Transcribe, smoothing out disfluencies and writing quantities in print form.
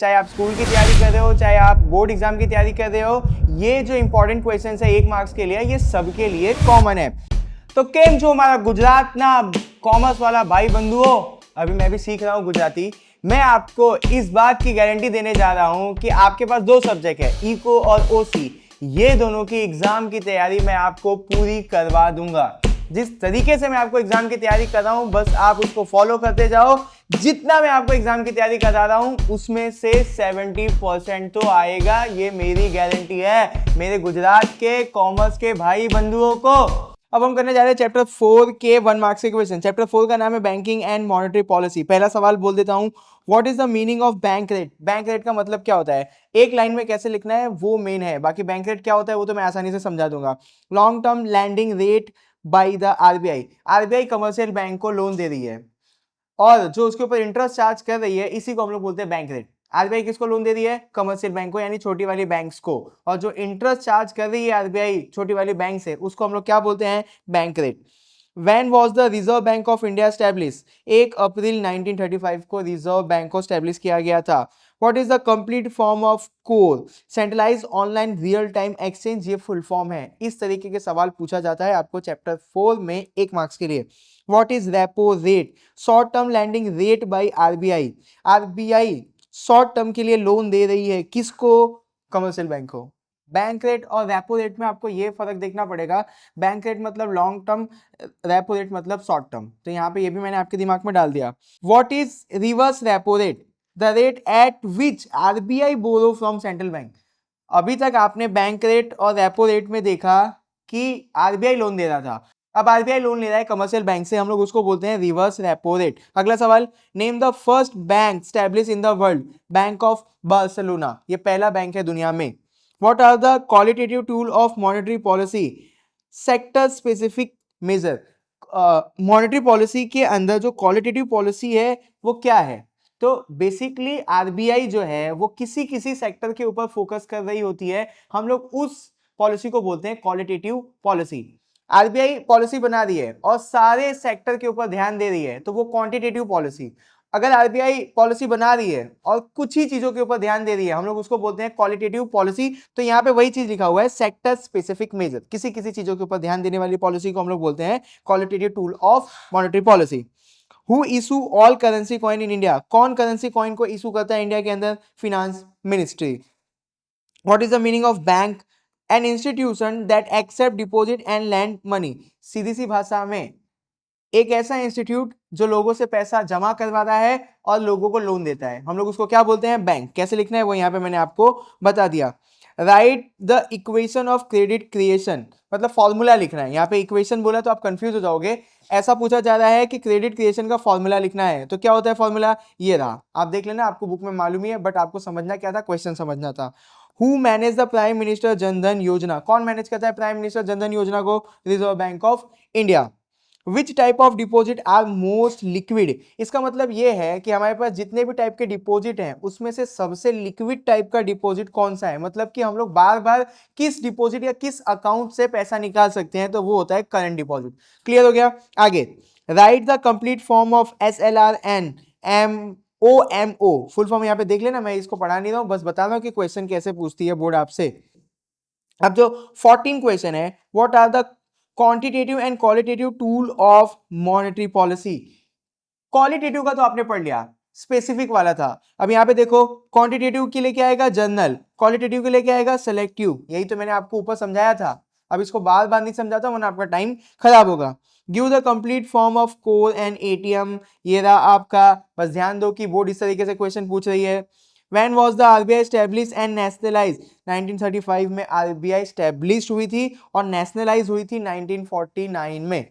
चाहे आप स्कूल की तैयारी कर रहे हो, चाहे आप बोर्ड एग्जाम की तैयारी कर रहे हो, ये जो इंपॉर्टेंट क्वेश्चन है 1 मार्क्स के लिए, ये सबके लिए कॉमन है। तो केम जो हमारा गुजरात ना कॉमर्स वाला भाई बंधुओं, अभी मैं भी सीख रहा हूँ गुजराती। मैं आपको इस बात की गारंटी देने जा रहा हूँ कि आपके पास 2 सब्जेक्ट है, इको और ओसी, ये दोनों की एग्जाम की तैयारी मैं आपको पूरी करवा दूंगा। जिस तरीके से मैं आपको एग्जाम की तैयारी कर रहा हूं, बस आप उसको फॉलो करते जाओ। जितना मैं आपको एग्जाम की तैयारी करा रहा हूं, उसमें से 70% तो आएगा, ये मेरी गारंटी है मेरे गुजरात के कॉमर्स के भाई बंधुओं को। अब हम करने जा रहे हैं चैप्टर 4 के 1 मार्क्स के क्वेश्चन। चैप्टर 4 का नाम है बैंकिंग एंड मॉनेटरी पॉलिसी। पहला सवाल बोल देता हूं, what is the meaning of bank rate. Bank rate का मतलब क्या होता है, एक लाइन में कैसे लिखना है वो मेन है, बाकी बैंक रेट क्या होता है वो तो मैं आसानी से समझा दूंगा। Long term landing rate by the RBI. RBI commercial bank को लोन दे रही है और जो उसके ऊपर इंटरेस्ट चार्ज कर रही है, इसी को हम लोग बोलते हैं बैंक रेट। आरबीआई किसको लोन दे रही है, कमर्शियल बैंक को, यानी छोटी वाली बैंक्स को, और जो इंटरेस्ट चार्ज कर रही है आरबीआई छोटी वाली बैंक से, उसको हम लोग क्या बोलते हैं, bank rate. When was the Reserve Bank of India established? 1 अप्रैल 1935 को रिजर्व बैंक को स्टैब्लिश किया गया था। What is the complete form of core? Centralized Online Real Time Exchange, ये फुल फॉर्म है। इस तरीके के सवाल पूछा जाता है आपको चैप्टर 4 में 1 मार्क्स के लिए। What is repo rate? Short term lending rate by RBI. RBI short term के लिए लोन दे रही है किसको, कमर्शियल बैंक को। बैंक रेट और रेपो रेट में आपको ये फर्क देखना पड़ेगा, बैंक रेट मतलब लॉन्ग टर्म, रेपो रेट मतलब शॉर्ट टर्म। तो यहाँ पे ये भी मैंने आपके दिमाग में डाल दिया। What is reverse repo rate? The rate at which RBI borrow from central bank. अभी तक आपने बैंक रेट और रेपो रेट में देखा कि आरबीआई लोन दे रहा था, अब आरबीआई लोन ले रहा है कमर्शियल बैंक से, हम लोग उसको बोलते हैं रिवर्स रेपो रेट। अगला सवाल, name the first bank establish in the world. Bank of Barcelona, ये पहला बैंक है दुनिया में। What are the qualitative tool of monetary policy? Sector specific measure. Monetary policy के अंदर जो क्वालिटेटिव पॉलिसी है वो क्या है, तो बेसिकली आरबीआई जो है वो किसी किसी सेक्टर के ऊपर फोकस कर रही होती है, हम लोग उस पॉलिसी को बोलते हैं क्वालिटेटिव पॉलिसी। आरबीआई पॉलिसी बना रही है और सारे सेक्टर के ऊपर ध्यान दे रही है, तो वो क्वांटिटेटिव पॉलिसी। अगर आरबीआई पॉलिसी बना रही है और कुछ ही चीजों के ऊपर ध्यान दे रही है, हम लोग उसको बोलते हैं क्वालिटेटिव पॉलिसी। तो यहाँ पे वही चीज लिखा हुआ है, सेक्टर स्पेसिफिक मेजर, किसी किसी चीजों के ऊपर ध्यान देने वाली पॉलिसी को हम लोग बोलते हैं qualitative tool of monetary policy. Who issue all currency coin in India? कौन करेंसी कॉइन को इशू करता है इंडिया के अंदर? Finance ministry. What is the meaning of bank? An institution that accept deposit and lend money. सीधी सी भाषा में एक ऐसा इंस्टीट्यूट जो लोगों से पैसा जमा करवाता है और लोगों को लोन देता है, हम लोग उसको क्या बोलते हैं, बैंक। कैसे लिखना है वो यहाँ पे मैंने आपको बता दिया। Right the equation of credit creation, मतलब फॉर्मूला लिखना है। यहाँ पे इक्वेशन बोला तो आप कंफ्यूज हो जाओगे, ऐसा पूछा जा रहा है कि क्रेडिट क्रिएशन का फॉर्मूला लिखना है, तो क्या होता है फॉर्मूला, ये रहा, आप देख लेना, आपको बुक में मालूम ही है, बट आपको समझना क्या था, क्वेश्चन समझना था। Who manage the prime minister Jandhan योजना? कौन मैनेज करता है प्राइम मिनिस्टर जनधन योजना को? Reserve Bank of India. Which type of deposit are most liquid? इसका मतलब ये है कि हमारे पास जितने भी टाइप के डिपॉजिट हैं उसमें से सबसे लिक्विड टाइप का डिपॉजिट कौन सा है, मतलब कि हम लोग बार बार किस डिपॉजिट या किस अकाउंट से पैसा निकाल सकते हैं, तो वो होता है करंट डिपॉजिट। क्लियर हो गया? आगे, write the complete form of S L R N M O M O. Full form यहाँ पे देख लेना, मैं इसको पढ़ा नहीं रहा हूं, बस बता रहा हूं कि क्वेश्चन कैसे पूछती है बोर्ड आपसे। अब जो 14 क्वेश्चन है, what are the quantitative and qualitative tool of monetary policy? Qualitative का तो आपने पढ़ लिया, स्पेसिफिक वाला था। अब यहाँ पे देखो, क्वांटिटेटिव के लिए क्या आएगा, जनरल। क्वालिटेटिव के लिए क्या आएगा, सेलेक्टिव। यही तो मैंने आपको ऊपर समझाया था, अब इसको बार बार नहीं समझाता वरना आपका टाइम खराब होगा। Give the complete form of core and ATM, ये रहा आपका। बस ध्यान दो कि बोर्ड इस तरीके से क्वेश्चन पूछ रही है। When was the RBI established and nationalized? 1935 में RBI established हुई थी और nationalized हुई थी 1949 में।